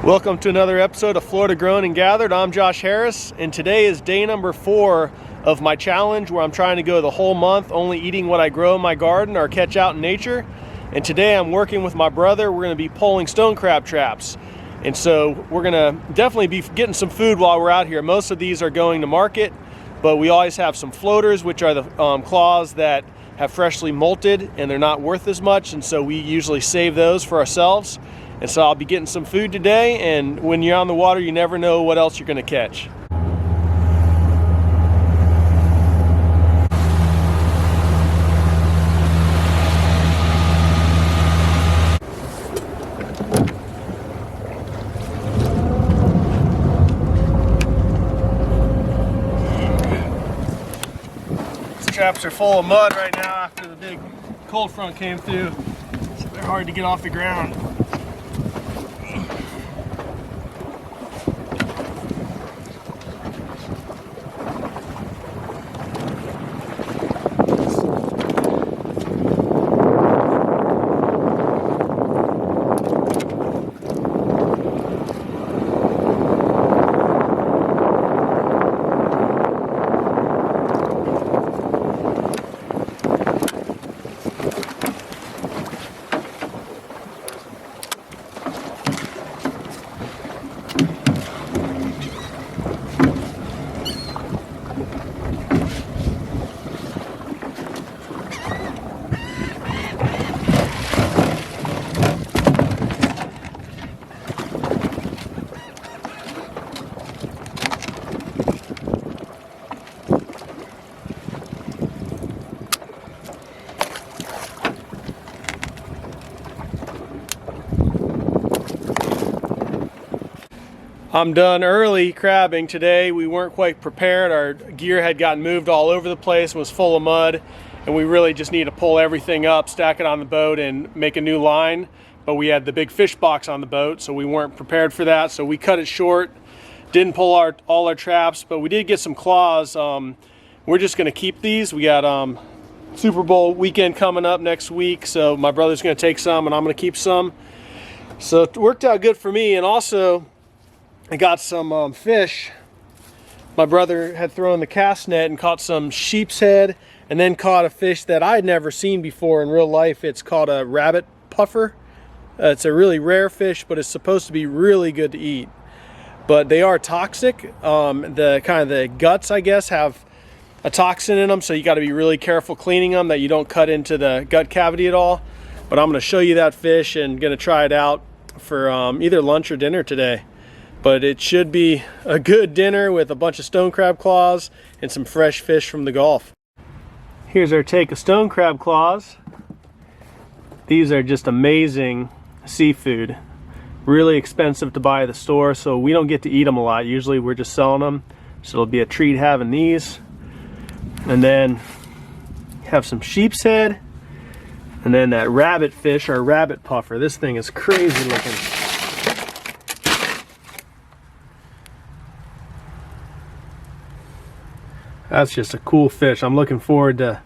Welcome to another episode of Florida Grown and Gathered. I'm Josh Harris, and today is day number 4 of my challenge where I'm trying to go the whole month only eating what I grow in my garden or catch out in nature. And today I'm working with my brother. We're going to be pulling stone crab traps. And so we're going to definitely be getting some food while we're out here. Most of these are going to market, but we always have some floaters, which are the claws that have freshly molted and they're not worth as much. And so we usually save those for ourselves. And so I'll be getting some food today, and when you're on the water, you never know what else you're going to catch. These traps are full of mud right now after the big cold front came through, so they're hard to get off the ground. I'm done early crabbing today. We weren't quite prepared. Our gear had gotten moved all over the place and was full of mud, and we really just need to pull everything up, stack it on the boat, and make a new line. But we had the big fish box on the boat, so we weren't prepared for that, so we cut it short. Didn't pull all our traps, but we did get some claws. We're just going to keep these. We got Super Bowl weekend coming up next week, so my brother's going to take some and I'm going to keep some. So it worked out good for me. And also I got some fish. My brother had thrown the cast net and caught some sheep's head, and then caught a fish that I'd never seen before in real life. It's called a rabbit puffer. It's a really rare fish, but it's supposed to be really good to eat. But they are toxic. The guts, I guess, have a toxin in them, so you got to be really careful cleaning them that you don't cut into the gut cavity at all. But I'm going to show you that fish and going to try it out for either lunch or dinner today. But it should be a good dinner with a bunch of stone crab claws and some fresh fish from the Gulf. Here's our take of stone crab claws. These are just amazing seafood. Really expensive to buy at the store, so we don't get to eat them a lot. Usually we're just selling them, so it'll be a treat having these. And then have some sheep's head, and then that rabbit fish, or rabbit puffer. This thing is crazy looking. That's just a cool fish. I'm looking forward to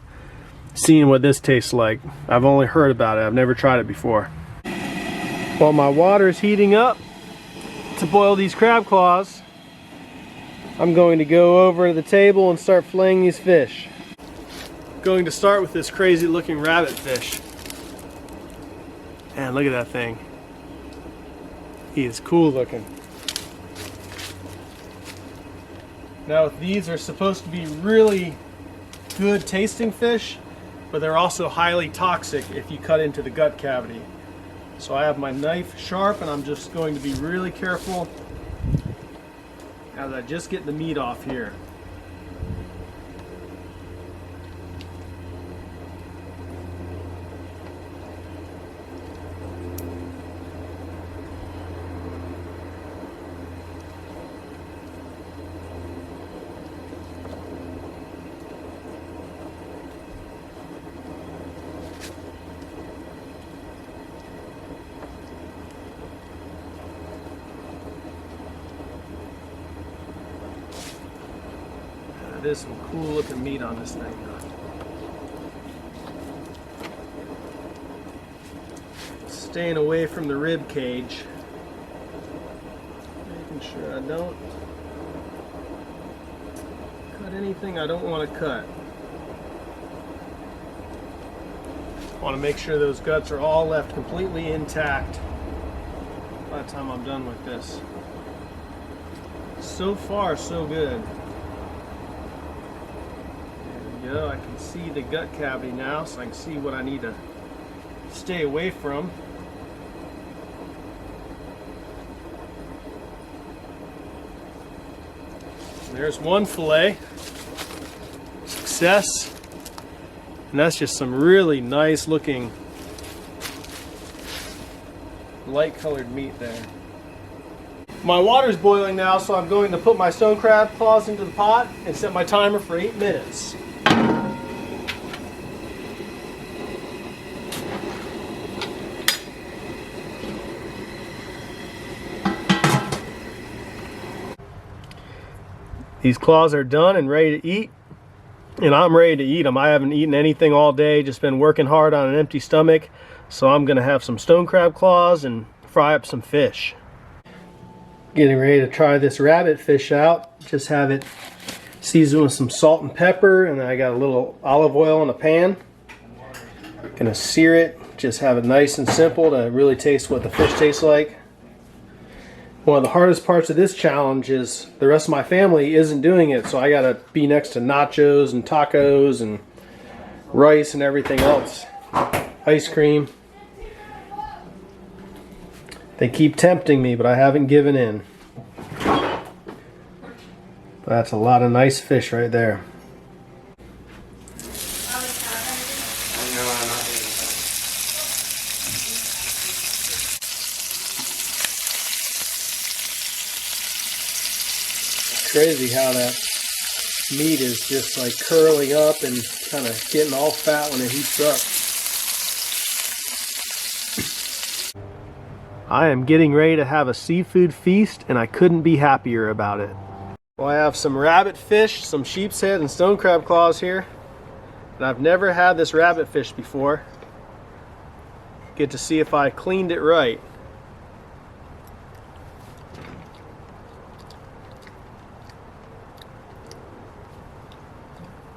seeing what this tastes like. I've only heard about it. I've never tried it before. While my water is heating up to boil these crab claws, I'm going to go over to the table and start filleting these fish. Going to start with this crazy looking rabbit fish. Man, look at that thing. He is cool looking. Now these are supposed to be really good tasting fish, but they're also highly toxic if you cut into the gut cavity. So I have my knife sharp, and I'm just going to be really careful as I just get the meat off here. There's some cool looking meat on this thing. Staying away from the rib cage. Making sure I don't cut anything I don't want to cut. I want to make sure those guts are all left completely intact by the time I'm done with this. So far, so good. There we go. I can see the gut cavity now, so I can see what I need to stay away from. There's one fillet. Success. And that's just some really nice looking light colored meat there. My water's boiling now, so I'm going to put my stone crab claws into the pot and set my timer for 8 minutes. These claws are done and ready to eat, and I'm ready to eat them. I haven't eaten anything all day, just been working hard on an empty stomach, so I'm gonna have some stone crab claws and fry up some fish. Getting ready to try this rabbit fish out. Just have it seasoned with some salt and pepper, and then I got a little olive oil in a pan. Gonna sear it, just have it nice and simple to really taste what the fish tastes like. One of the hardest parts of this challenge is the rest of my family isn't doing it, so I gotta be next to nachos and tacos and rice and everything else. Ice cream. They keep tempting me, but I haven't given in. That's a lot of nice fish right there. Crazy how that meat is just like curling up and kind of getting all fat when it heats up. I am getting ready to have a seafood feast, and I couldn't be happier about it. Well, I have some rabbit fish, some sheep's head, and stone crab claws here. And I've never had this rabbit fish before. Get to see if I cleaned it right.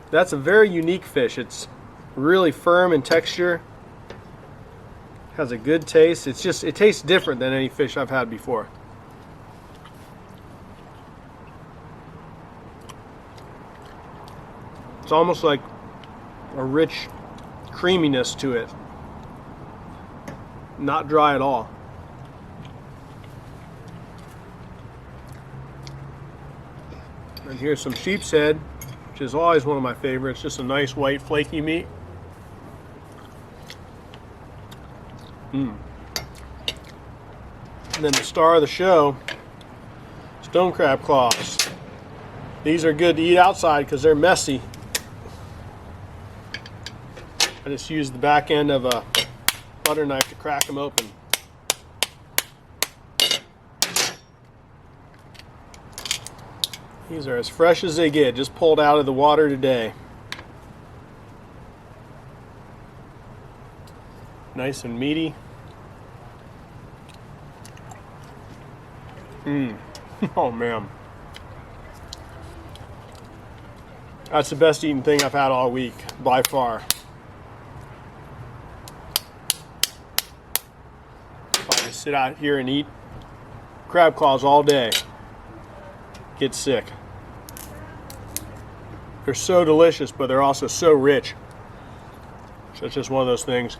That's a very unique fish. It's really firm in texture. Has a good taste. It tastes different than any fish I've had before. It's almost like a rich creaminess to it. Not dry at all. And here's some sheep's head, which is always one of my favorites. Just a nice white flaky meat. And then the star of the show, stone crab claws. These are good to eat outside because they're messy. I just used the back end of a butter knife to crack them open. These are as fresh as they get, just pulled out of the water today. Nice and meaty. Oh man. That's the best eating thing I've had all week, by far. If I just sit out here and eat crab claws all day, get sick. They're so delicious, but they're also so rich. So it's just one of those things.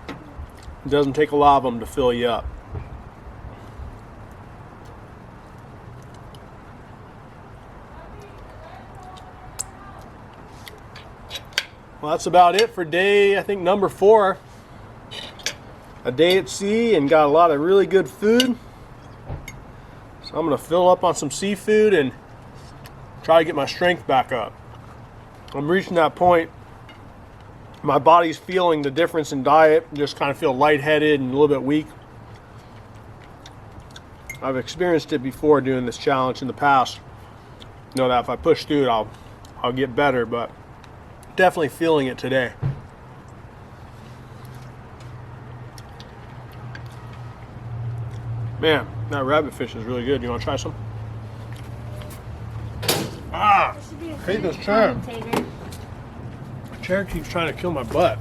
It doesn't take a lot of them to fill you up. Well, that's about it for day, I think, number 4. A day at sea and got a lot of really good food. So I'm going to fill up on some seafood and try to get my strength back up. I'm reaching that point. My body's feeling the difference in diet. Just kind of feel lightheaded and a little bit weak. I've experienced it before doing this challenge in the past. Know that if I push through it, I'll get better, but definitely feeling it today. Man, that rabbit fish is really good. You want to try some? Ah, I hate this chair. Tater. The chair keeps trying to kill my butt.